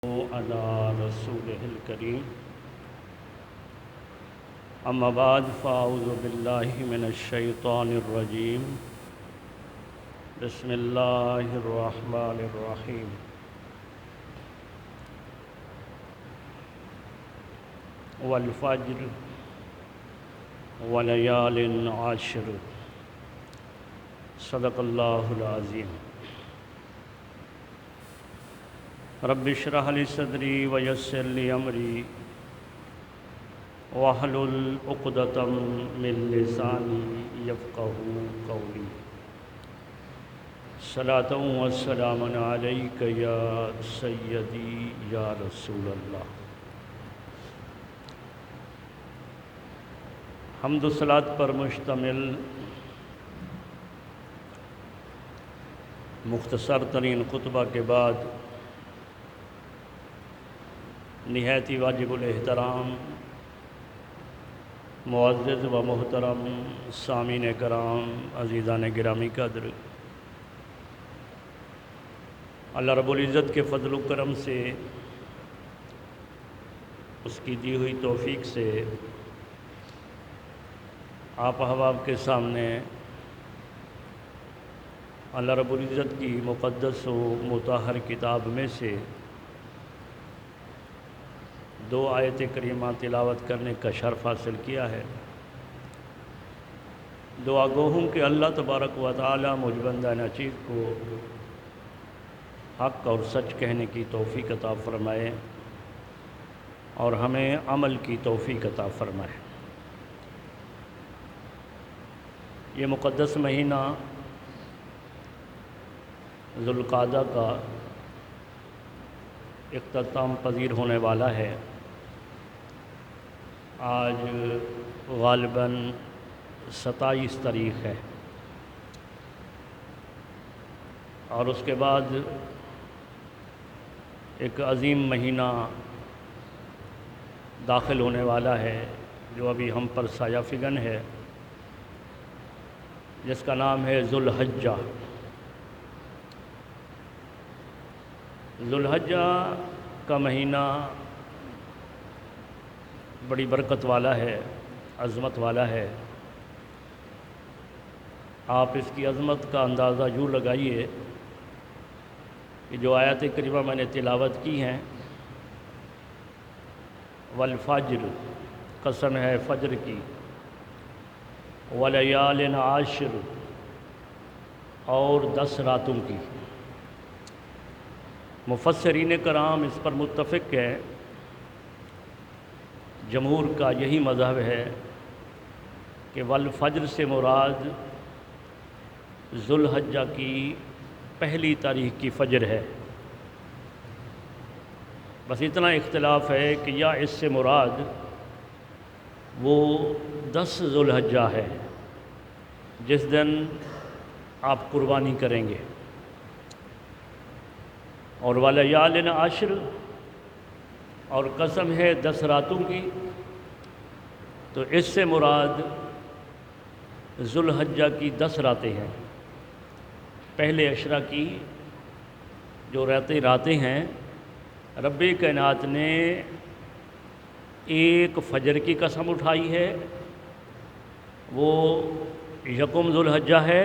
على رسوله الكريم أما بعد فأعوذ بالله من الشيطان الرجيم بسم الله الرحمن الرحيم والفجر وليال عشر صدق الله العظيم رب اشرح لي صدري ويسر لي أمري واحلل عقدة من لساني يفقهوا قولي صلاة والسلام عليك يا سيدي يا رسول الله۔ حمد و صلاۃ پر مشتمل مختصر ترین خطبہ کے بعد نہایت ہی واجب الاحترام معزز و محترم سامعین کرام، عزیزان گرامی قدر، اللہ رب العزت کے فضل و کرم سے، اس کی دی ہوئی توفیق سے آپ احباب کے سامنے اللہ رب العزت کی مقدس و مطہر کتاب میں سے دو آیت کریمہ تلاوت کرنے کا شرف حاصل کیا ہے۔ دعا گو ہوں کہ اللہ تبارک و تعالی مجھ بندہ نچیز کو حق اور سچ کہنے کی توفیق عطا فرمائے اور ہمیں عمل کی توفیق عطا فرمائے۔ یہ مقدس مہینہ ذوالقعدہ کا اختتام پذیر ہونے والا ہے۔ آج غالباً 27 تاریخ ہے اور اس کے بعد ایک عظیم مہینہ داخل ہونے والا ہے جو ابھی ہم پر سایہ فگن ہے، جس کا نام ہے ذوالحجہ۔ ذوالحجہ کا مہینہ بڑی برکت والا ہے، عظمت والا ہے۔ آپ اس کی عظمت کا اندازہ یوں لگائیے کہ جو آیات کریمہ میں نے تلاوت کی ہیں، والفجر، قسم ہے فجر کی، ولیال عشر، اور 10 راتوں کی۔ مفسرین کرام اس پر متفق ہیں، جمہور کا یہی مذہب ہے کہ والفجر سے مراد ذوالحجہ کی پہلی تاریخ کی فجر ہے۔ بس اتنا اختلاف ہے کہ یا اس سے مراد وہ 10 ذوالحجہ ہے جس دن آپ قربانی کریں گے، اور ولیال عشر، اور قسم ہے 10 راتوں کی، تو اس سے مراد ذوالحجہ کی 10 راتیں ہیں۔ پہلے عشرہ کی جو راتیں ہیں، رب کائنات نے ایک فجر کی قسم اٹھائی ہے، وہ یکم ذوالحجہ ہے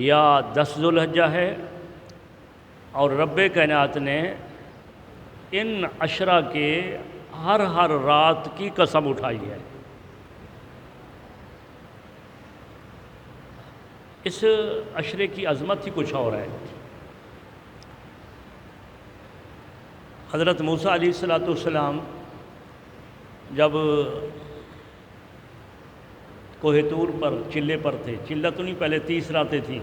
یا 10 ذوالحجہ ہے، اور رب کائنات نے ان عشرہ کے ہر رات کی قسم اٹھائی ہے۔ اس عشرے کی عظمت ہی کچھ اور ہے۔ حضرت موسیٰ علیہ السلام جب کوہ طور پر چلے پر تھے، چلہ تو نہیں، پہلے 30 راتیں تھیں،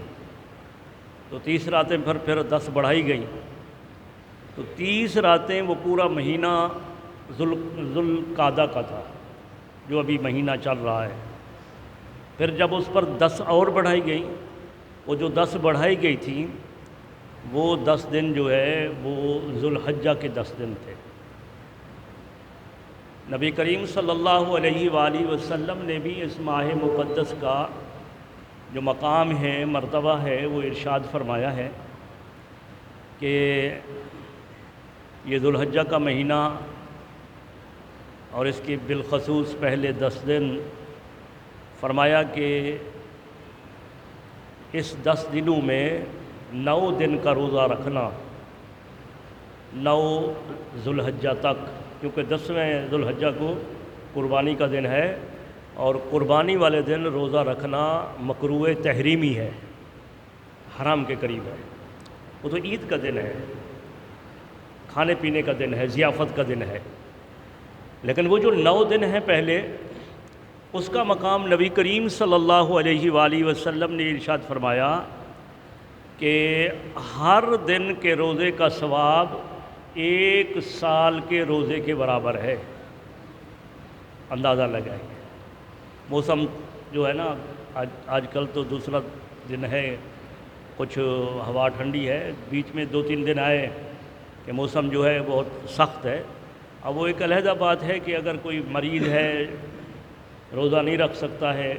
تو 30 راتیں پھر 10 بڑھائی گئیں، تو 30 راتیں وہ پورا مہینہ ذوالقعدہ کا تھا جو ابھی مہینہ چل رہا ہے۔ پھر جب اس پر 10 اور بڑھائی گئی، وہ جو 10 بڑھائی گئی تھیں وہ 10 دن جو ہے وہ ذوالحجہ کے 10 دن تھے۔ نبی کریم صلی اللہ علیہ وآلہ وسلم نے بھی اس ماہ مقدس کا جو مقام ہے، مرتبہ ہے، وہ ارشاد فرمایا ہے کہ یہ ذوالحجہ کا مہینہ اور اس کی بالخصوص پہلے 10 دن فرمایا کہ اس 10 دنوں میں 9 دن کا روزہ رکھنا، 9 ذوالحجہ تک، کیونکہ 10ویں ذوالحجہ کو قربانی کا دن ہے، اور قربانی والے دن روزہ رکھنا مکروہ تحریمی ہے، حرام کے قریب ہے۔ وہ تو عید کا دن ہے، کھانے پینے کا دن ہے، ضیافت کا دن ہے، لیکن وہ جو 9 دن ہیں پہلے، اس کا مقام نبی کریم صلی اللہ علیہ وآلہ وسلم نے ارشاد فرمایا کہ ہر دن کے روزے کا ثواب 1 سال کے روزے کے برابر ہے۔ اندازہ لگائیں۔ موسم جو ہے نا، آج کل تو دوسرا دن ہے، کچھ ہوا ٹھنڈی ہے، بیچ میں 2-3 دن آئے کہ موسم جو ہے بہت سخت ہے۔ اب وہ ایک علیحدہ بات ہے کہ اگر کوئی مریض ہے، روزہ نہیں رکھ سکتا ہے،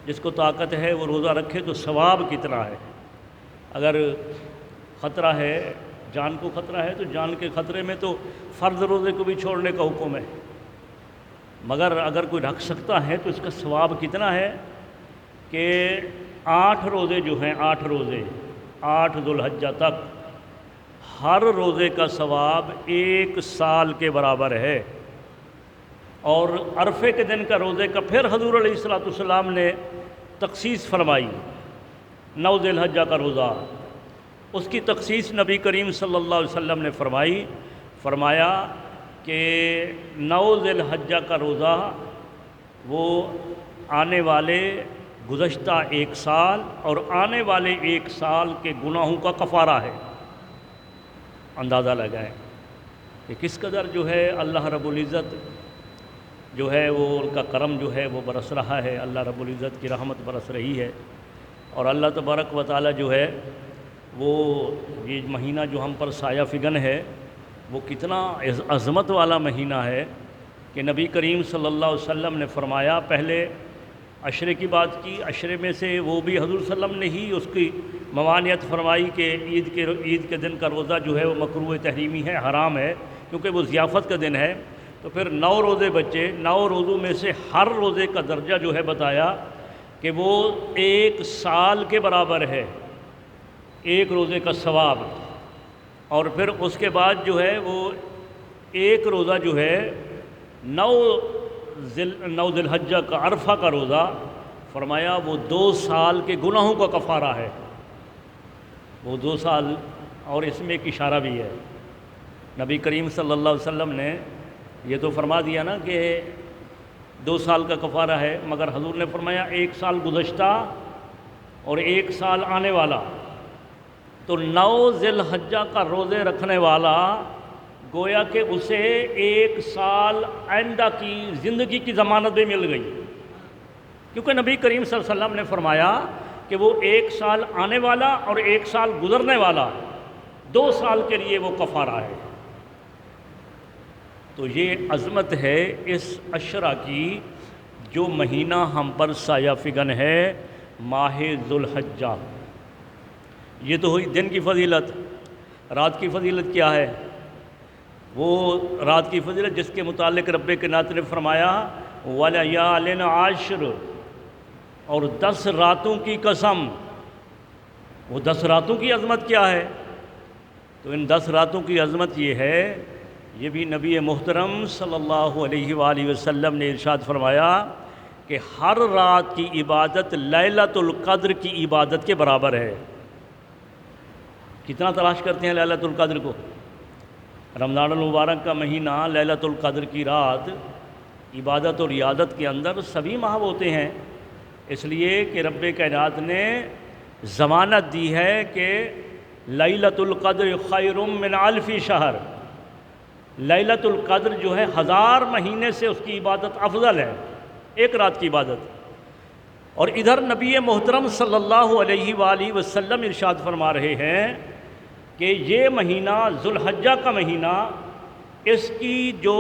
جس کو طاقت ہے وہ روزہ رکھے تو ثواب کتنا ہے۔ اگر خطرہ ہے، جان کو خطرہ ہے، تو جان کے خطرے میں تو فرض روزے کو بھی چھوڑنے کا حکم ہے، مگر اگر کوئی رکھ سکتا ہے تو اس کا ثواب کتنا ہے کہ 8 روزے جو ہیں، 8 روزے، 8 ذوالحجہ تک، ہر روزے کا ثواب 1 سال کے برابر ہے۔ اور عرفے کے دن کا روزے کا پھر حضور علیہ الصلوۃ والسلام نے تخصیص فرمائی، 9 ذی الحجہ کا روزہ، اس کی تخصیص نبی کریم صلی اللہ علیہ وسلم نے فرمایا کہ 9 ذی الحجہ کا روزہ وہ آنے والے گزشتہ 1 سال اور آنے والے 1 سال کے گناہوں کا کفارہ ہے۔ اندازہ لگائیں کہ کس قدر جو ہے اللہ رب العزت جو ہے وہ ان کا کرم جو ہے وہ برس رہا ہے، اللہ رب العزت کی رحمت برس رہی ہے، اور اللہ تبارک و تعالی جو ہے وہ یہ مہینہ جو ہم پر سایہ فگن ہے، وہ کتنا عظمت والا مہینہ ہے کہ نبی کریم صلی اللہ علیہ وسلم نے فرمایا، پہلے عشرے کی بات کی، عشرے میں سے وہ بھی حضور صلی اللہ علیہ وسلم نے ہی اس کی ممانعت فرمائی کہ عید کے دن کا روزہ جو ہے وہ مکروہ تحریمی ہے، حرام ہے، کیونکہ وہ ضیافت کا دن ہے۔ تو پھر 9 روزے بچے، 9 روزوں میں سے ہر روزے کا درجہ جو ہے بتایا کہ وہ 1 سال کے برابر ہے، 1 روزے کا ثواب، اور پھر اس کے بعد جو ہے وہ 1 روزہ جو ہے 9 ذی الحجہ کا عرفہ کا روزہ، فرمایا وہ 2 سال کے گناہوں کا کفارہ ہے، وہ 2 سال، اور اس میں ایک اشارہ بھی ہے، نبی کریم صلی اللہ علیہ وسلم نے یہ تو فرما دیا نا کہ 2 سال کا کفارہ ہے، مگر حضور نے فرمایا 1 سال گزشتہ اور 1 سال آنے والا، تو 9 ذی الحجہ کا روزے رکھنے والا گویا کہ اسے 1 سال آئندہ کی زندگی کی ضمانت بھی مل گئی، کیونکہ نبی کریم صلی اللہ علیہ وسلم نے فرمایا کہ وہ 1 سال آنے والا اور 1 سال گزرنے والا، 2 سال کے لیے وہ کفارہ ہے۔ تو یہ عظمت ہے اس عشرہ کی، جو مہینہ ہم پر سایہ فگن ہے، ماہ ذوالحجہ۔ یہ تو ہوئی دن کی فضیلت۔ رات کی فضیلت کیا ہے؟ وہ رات کی فضیلت جس کے متعلق رب کائنات نے فرمایا وَلَيَالٍ عَشْرٍ، اور 10 راتوں کی قسم۔ وہ 10 راتوں کی عظمت کیا ہے؟ تو ان 10 راتوں کی عظمت یہ ہے، یہ بھی نبی محترم صلی اللہ علیہ وآلہ وسلم نے ارشاد فرمایا کہ ہر رات کی عبادت لیلۃ القدر کی عبادت کے برابر ہے۔ کتنا تلاش کرتے ہیں لیلۃ القدر کو؟ رمضان المبارک کا مہینہ، لیلۃ القدر کی رات، عبادت اور عیادت کے اندر سبھی محو ہوتے ہیں، اس لیے کہ رب کائنات نے ضمانت دی ہے کہ لیلۃ القدر خیر من الف شہر، لیلۃ القدر جو ہے 1000 مہینے سے اس کی عبادت افضل ہے، ایک رات کی عبادت۔ اور ادھر نبی محترم صلی اللہ علیہ وآلہ وسلم ارشاد فرما رہے ہیں کہ یہ مہینہ ذوالحجہ کا مہینہ، اس کی جو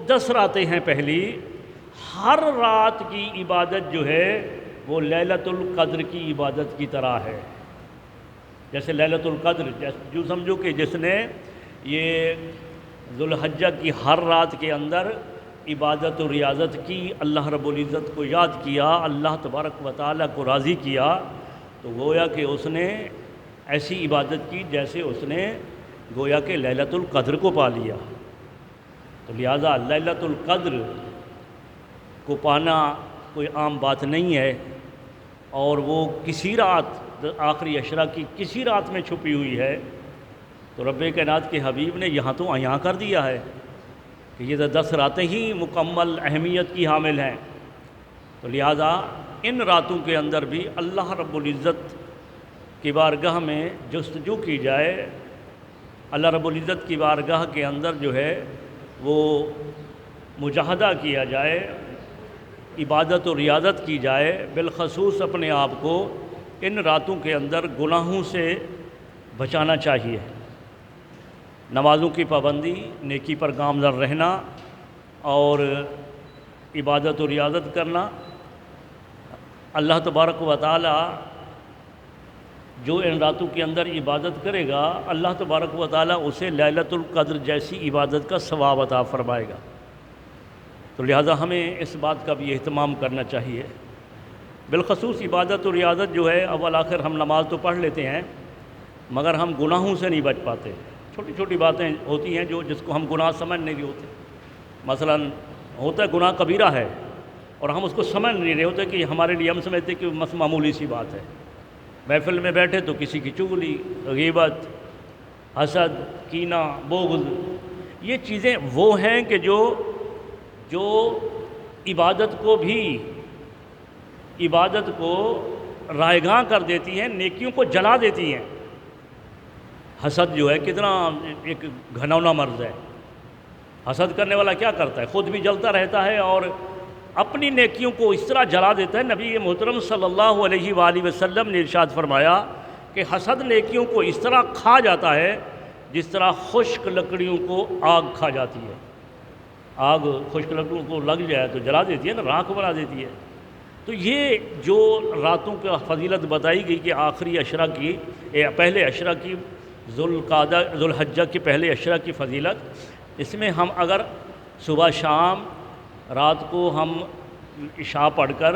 10 راتیں ہیں پہلی، ہر رات کی عبادت جو ہے وہ لیلۃ القدر کی عبادت کی طرح ہے۔ جیسے لیلۃ القدر، جو سمجھو کہ جس نے یہ ذوالحجہ کی ہر رات کے اندر عبادت و ریاضت کی، اللہ رب العزت کو یاد کیا، اللہ تبارک و تعالیٰ کو راضی کیا، تو گویا کہ اس نے ایسی عبادت کی جیسے اس نے گویا کہ لیلۃ القدر کو پا لیا۔ تو لہٰذا لیلۃ القدر کو پانا کوئی عام بات نہیں ہے، اور وہ کسی رات آخری عشرہ کی کسی رات میں چھپی ہوئی ہے۔ تو رب کائنات کے حبیب نے یہاں تو عیاں کر دیا ہے کہ یہ 10 راتیں ہی مکمل اہمیت کی حامل ہیں۔ تو لہٰذا ان راتوں کے اندر بھی اللہ رب العزت کی بارگاہ میں جستجو کی جائے، اللہ رب العزت کی بارگاہ کے اندر جو ہے وہ مجاہدہ کیا جائے، عبادت و ریاضت کی جائے، بالخصوص اپنے آپ کو ان راتوں کے اندر گناہوں سے بچانا چاہیے۔ نمازوں کی پابندی، نیکی پر گامزن رہنا اور عبادت و ریاضت کرنا، اللہ تبارک و تعالی جو ان راتوں کے اندر عبادت کرے گا، اللہ تبارک و تعالی اسے لیلۃ القدر جیسی عبادت کا ثواب عطا فرمائے گا۔ تو لہٰذا ہمیں اس بات کا بھی اہتمام کرنا چاہیے۔ بالخصوص عبادت و ریاضت جو ہے، اول آخر ہم نماز تو پڑھ لیتے ہیں مگر ہم گناہوں سے نہیں بچ پاتے۔ چھوٹی چھوٹی باتیں ہوتی ہیں جس کو ہم گناہ سمجھ نہیں ہوتے۔ مثلا ہوتا ہے گناہ کبیرہ ہے اور ہم اس کو سمجھ نہیں رہے ہوتے کہ ہمارے لیے ہم سمجھتے کہ معمولی سی بات ہے۔ محفل میں بیٹھے تو کسی کی چغلی، غیبت، حسد، کینہ، بغض، یہ چیزیں وہ ہیں کہ جو عبادت کو رائیگاں کر دیتی ہیں، نیکیوں کو جلا دیتی ہیں۔ حسد جو ہے کتنا ایک گھنونا مرض ہے۔ حسد کرنے والا کیا کرتا ہے؟ خود بھی جلتا رہتا ہے اور اپنی نیکیوں کو اس طرح جلا دیتا ہے۔ نبی محترم صلی اللہ علیہ وآلہ وسلم نے ارشاد فرمایا کہ حسد نیکیوں کو اس طرح کھا جاتا ہے جس طرح خشک لکڑیوں کو آگ کھا جاتی ہے۔ آگ خشک لکڑیوں کو لگ جائے تو جلا دیتی ہے نا، راکھ بنا دیتی ہے۔ تو یہ جو راتوں کا فضیلت بتائی گئی کہ آخری عشرہ کی، پہلے عشرہ کی، ذوالحجہ کے پہلے عشرہ کی فضیلت، اس میں ہم اگر صبح شام رات کو ہم عشاء پڑھ کر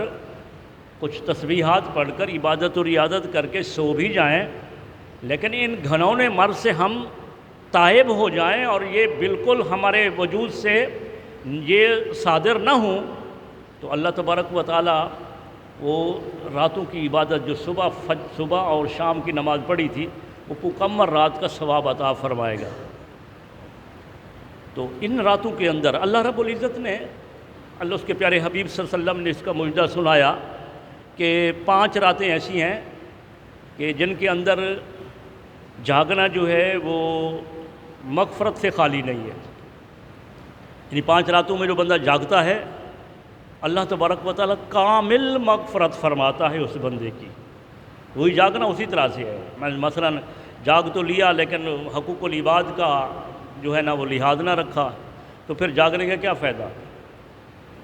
کچھ تسبیحات پڑھ کر عبادت و ریاضت کر کے سو بھی جائیں، لیکن ان گھنونے مرض سے ہم تائب ہو جائیں اور یہ بالکل ہمارے وجود سے یہ صادر نہ ہوں، تو اللہ تبارک و تعالی وہ راتوں کی عبادت جو صبح اور شام کی نماز پڑھی تھی وہ مکمل رات کا ثواب عطا فرمائے گا۔ تو ان راتوں کے اندر اللہ رب العزت نے، اللہ اس کے پیارے حبیب صلی اللہ علیہ وسلم نے اس کا معجزہ سنایا کہ 5 راتیں ایسی ہیں کہ جن کے اندر جاگنا جو ہے وہ مغفرت سے خالی نہیں ہے۔ یعنی 5 راتوں میں جو بندہ جاگتا ہے، اللہ تبارک و تعالیٰ کامل مغفرت فرماتا ہے اس بندے کی۔ وہی جاگنا اسی طرح سے ہے، مثلا جاگ تو لیا لیکن حقوق العباد کا جو ہے نا وہ لحاظ نہ رکھا، تو پھر جاگنے کا کیا فائدہ؟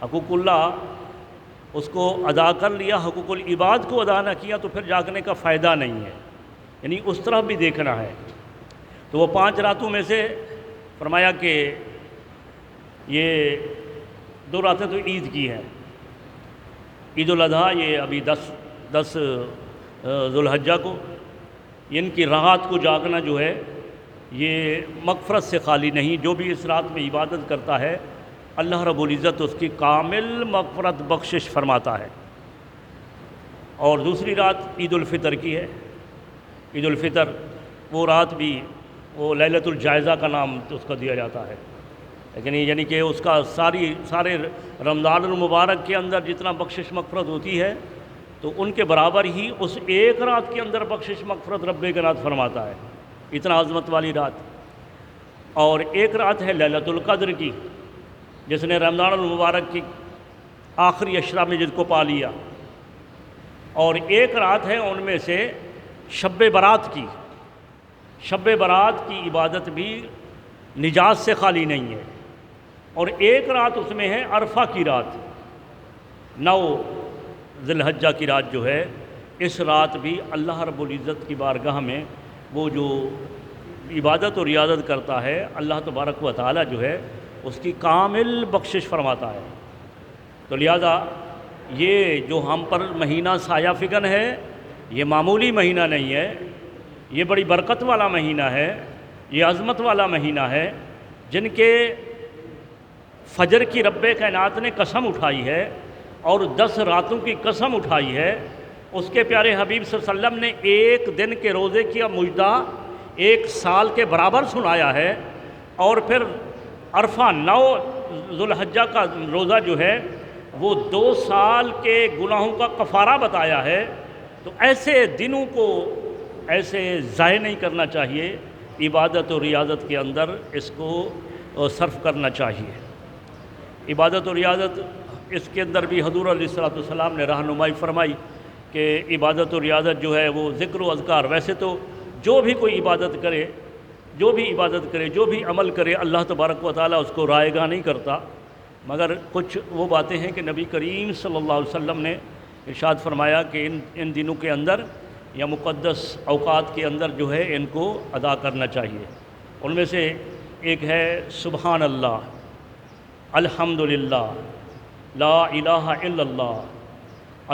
حقوق اللہ اس کو ادا کر لیا، حقوق العباد کو ادا نہ کیا تو پھر جاگنے کا فائدہ نہیں ہے۔ یعنی اس طرح بھی دیکھنا ہے۔ تو وہ 5 راتوں میں سے فرمایا کہ یہ 2 راتیں تو عید کی ہیں، عید الاضحیٰ، یہ ابھی 10 ذوالحجہ کو، ان کی رات کو جاگنا جو ہے یہ مغفرت سے خالی نہیں۔ جو بھی اس رات میں عبادت کرتا ہے اللہ رب العزت اس کی کامل مغفرت بخشش فرماتا ہے۔ اور دوسری رات عید الفطر کی ہے۔ عید الفطر وہ رات بھی وہ لیلۃ الجائزہ کا نام اس کا دیا جاتا ہے، لیکن یعنی کہ اس کا سارے رمضان المبارک کے اندر جتنا بخشش مغفرت ہوتی ہے تو ان کے برابر ہی اس ایک رات کے اندر بخشش مغفرت رب کائنات فرماتا ہے۔ اتنا عظمت والی رات۔ اور ایک رات ہے لیلۃ القدر کی، جس نے رمضان المبارک کی آخری عشرہ میں جس کو پا لیا۔ اور ایک رات ہے ان میں سے شب برات کی۔ شب برات کی عبادت بھی نجات سے خالی نہیں ہے۔ اور ایک رات اس میں ہے عرفہ کی رات، 9 ذی الحجہ کی رات جو ہے، اس رات بھی اللہ رب العزت کی بارگاہ میں وہ جو عبادت اور ریاضت کرتا ہے اللہ تبارک و تعالی جو ہے اس کی کامل بخشش فرماتا ہے۔ تو لہذا یہ جو ہم پر مہینہ سایہ فگن ہے یہ معمولی مہینہ نہیں ہے، یہ بڑی برکت والا مہینہ ہے، یہ عظمت والا مہینہ ہے، جن کے فجر کی رب کائنات نے قسم اٹھائی ہے اور 10 راتوں کی قسم اٹھائی ہے۔ اس کے پیارے حبیب صلی اللہ علیہ وسلم نے ایک دن کے روزے کا مجدہ 1 سال کے برابر سنایا ہے، اور پھر عرفہ 9 ذوالحجہ کا روزہ جو ہے وہ 2 سال کے گناہوں کا کفارہ بتایا ہے۔ تو ایسے دنوں کو ایسے ضائع نہیں کرنا چاہیے، عبادت و ریاضت کے اندر اس کو صرف کرنا چاہیے۔ عبادت و ریاضت اس کے اندر بھی حضور علیہ الصلوۃ والسلام نے رہنمائی فرمائی کہ عبادت و ریاضت جو ہے وہ ذکر و اذکار، ویسے تو جو بھی کوئی عبادت کرے، جو بھی عمل کرے، اللہ تبارک و تعالیٰ اس کو رائے گاہ نہیں کرتا، مگر کچھ وہ باتیں ہیں کہ نبی کریم صلی اللہ علیہ وسلم نے ارشاد فرمایا کہ ان دنوں کے اندر یا مقدس اوقات کے اندر جو ہے ان کو ادا کرنا چاہیے۔ ان میں سے ایک ہے سبحان اللہ، الحمدللہ، لا الہ الا اللہ،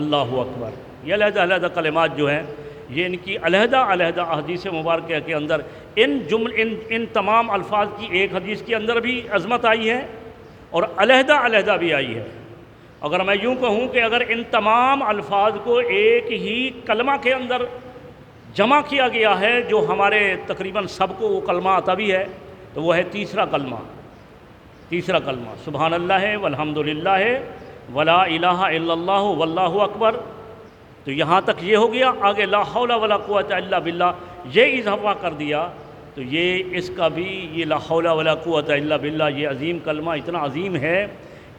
اللہ اکبر۔ یہ علیحدہ علیحدہ کلمات جو ہیں یہ ان کی علیحدہ احادیث مبارکہ کے اندر ان تمام الفاظ کی ایک حدیث کے اندر بھی عظمت آئی ہے اور علیحدہ بھی آئی ہے۔ اگر میں یوں کہوں کہ اگر ان تمام الفاظ کو ایک ہی کلمہ کے اندر جمع کیا گیا ہے جو ہمارے تقریباً سب کو وہ کلمہ آتا بھی ہے، تو وہ ہے تیسرا کلمہ سبحان اللہ ہے، والحمدللہ ہے، ولا الہ الا اللہ، واللہ اکبر۔ تو یہاں تک یہ ہو گیا، آگے لا حول ولا قوت الا باللہ یہ اضافہ کر دیا، تو یہ اس کا بھی یہ لا حول ولا قوت الا باللہ یہ عظیم کلمہ اتنا عظیم ہے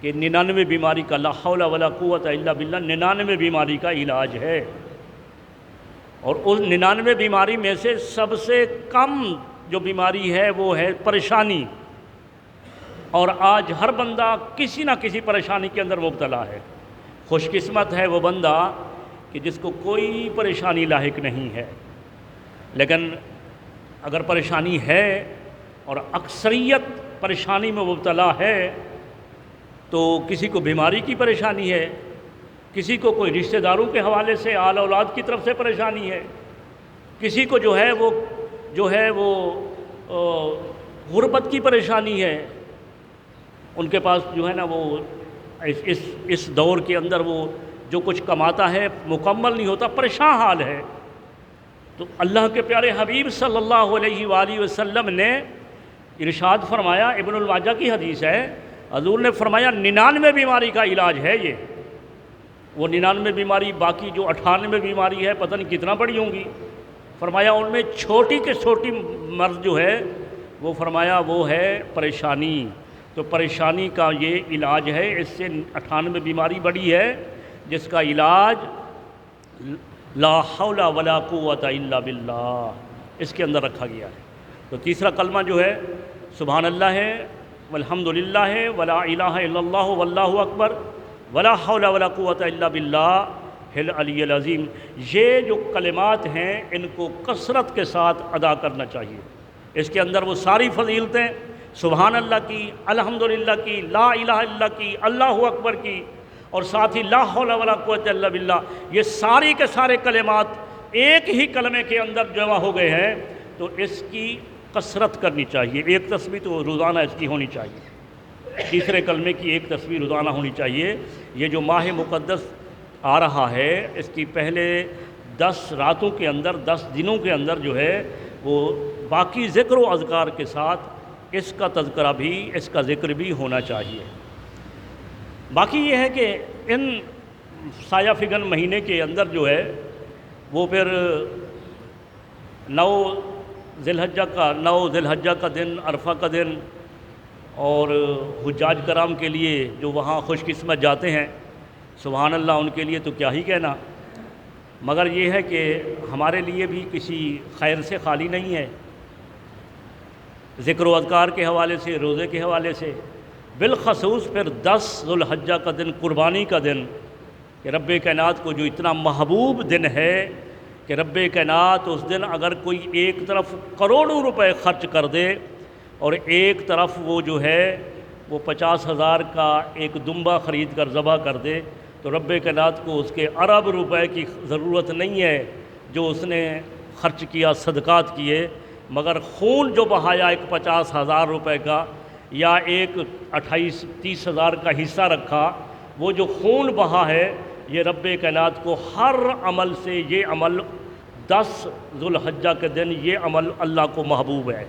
کہ 99 بیماری کا لا حول ولا قوت الا باللہ 99 بیماری کا علاج ہے، اور اس 99 بیماری میں سے سب سے کم جو بیماری ہے وہ ہے پریشانی، اور آج ہر بندہ کسی نہ کسی پریشانی کے اندر مبتلا ہے۔ خوش قسمت ہے وہ بندہ کہ جس کو کوئی پریشانی لاحق نہیں ہے، لیکن اگر پریشانی ہے اور اکثریت پریشانی میں مبتلا ہے تو کسی کو بیماری کی پریشانی ہے، کسی کو کوئی رشتہ داروں کے حوالے سے آل اولاد کی طرف سے پریشانی ہے، کسی کو جو ہے وہ غربت کی پریشانی ہے، ان کے پاس جو ہے نا وہ اس دور کے اندر وہ جو کچھ کماتا ہے مکمل نہیں ہوتا، پریشان حال ہے۔ تو اللہ کے پیارے حبیب صلی اللہ علیہ وآلہ وسلم نے ارشاد فرمایا، ابن الماجہ کی حدیث ہے، حضور نے فرمایا 99 بیماری کا علاج ہے یہ۔ وہ 99 بیماری، باقی جو 98 بیماری ہے پتہ نہیں کتنا بڑی ہوں گی، فرمایا ان میں چھوٹی کے چھوٹی مرض جو ہے وہ فرمایا وہ ہے پریشانی۔ تو پریشانی کا یہ علاج ہے، اس سے 98 بیماری بڑی ہے جس کا علاج لا حول ولا قوت الا باللہ اس کے اندر رکھا گیا ہے۔ تو تیسرا کلمہ جو ہے سبحان اللہ ہے، والحمدللہ ہے، ولا الہ الا اللہ، واللہ اکبر، ولا حول ولا قوت الا باللہ العلی العظیم۔ یہ جو کلمات ہیں ان کو کثرت کے ساتھ ادا کرنا چاہیے۔ اس کے اندر وہ ساری فضیلتیں سبحان اللہ کی، الحمدللہ کی، لا الہ الا اللہ کی، اللہ اکبر کی، اور ساتھ ہی لا حول ولا قوت الا باللہ، یہ ساری کے سارے کلمات ایک ہی کلمے کے اندر جمع ہو گئے ہیں، تو اس کی کثرت کرنی چاہیے۔ ایک تسبیح تو روزانہ اس کی ہونی چاہیے، تیسرے کلمے کی ایک تسبیح روزانہ ہونی چاہیے۔ یہ جو ماہ مقدس آ رہا ہے اس کی پہلے 10 راتوں کے اندر، 10 دنوں کے اندر جو ہے وہ باقی ذکر و اذکار کے ساتھ اس کا تذکرہ بھی، اس کا ذکر بھی ہونا چاہیے۔ باقی یہ ہے کہ ان سایہ فگن مہینے کے اندر جو ہے وہ پھر 9 ذی الحجہ کا دن، عرفہ کا دن، اور حجاج کرام کے لیے جو وہاں خوش قسمت جاتے ہیں سبحان اللہ ان کے لیے تو کیا ہی کہنا، مگر یہ ہے کہ ہمارے لیے بھی کسی خیر سے خالی نہیں ہے، ذکر و اذکار کے حوالے سے، روزے کے حوالے سے، بالخصوص پھر 10 ذو الحجہ کا دن، قربانی کا دن، کہ رب کائنات کو جو اتنا محبوب دن ہے، کہ رب کائنات اس دن اگر کوئی ایک طرف کروڑوں روپے خرچ کر دے اور ایک طرف وہ جو ہے وہ 50,000 کا ایک دمبا خرید کر ذبح کر دے، تو رب کائنات کو اس کے ارب روپے کی ضرورت نہیں ہے جو اس نے خرچ کیا، صدقات کیے، مگر خون جو بہایا ایک 50,000 روپے کا یا ایک 28-30,000 کا حصہ رکھا، وہ جو خون بہا ہے یہ رب کائنات کو ہر عمل سے یہ عمل 10 ذوالحجہ کے دن یہ عمل اللہ کو محبوب ہے۔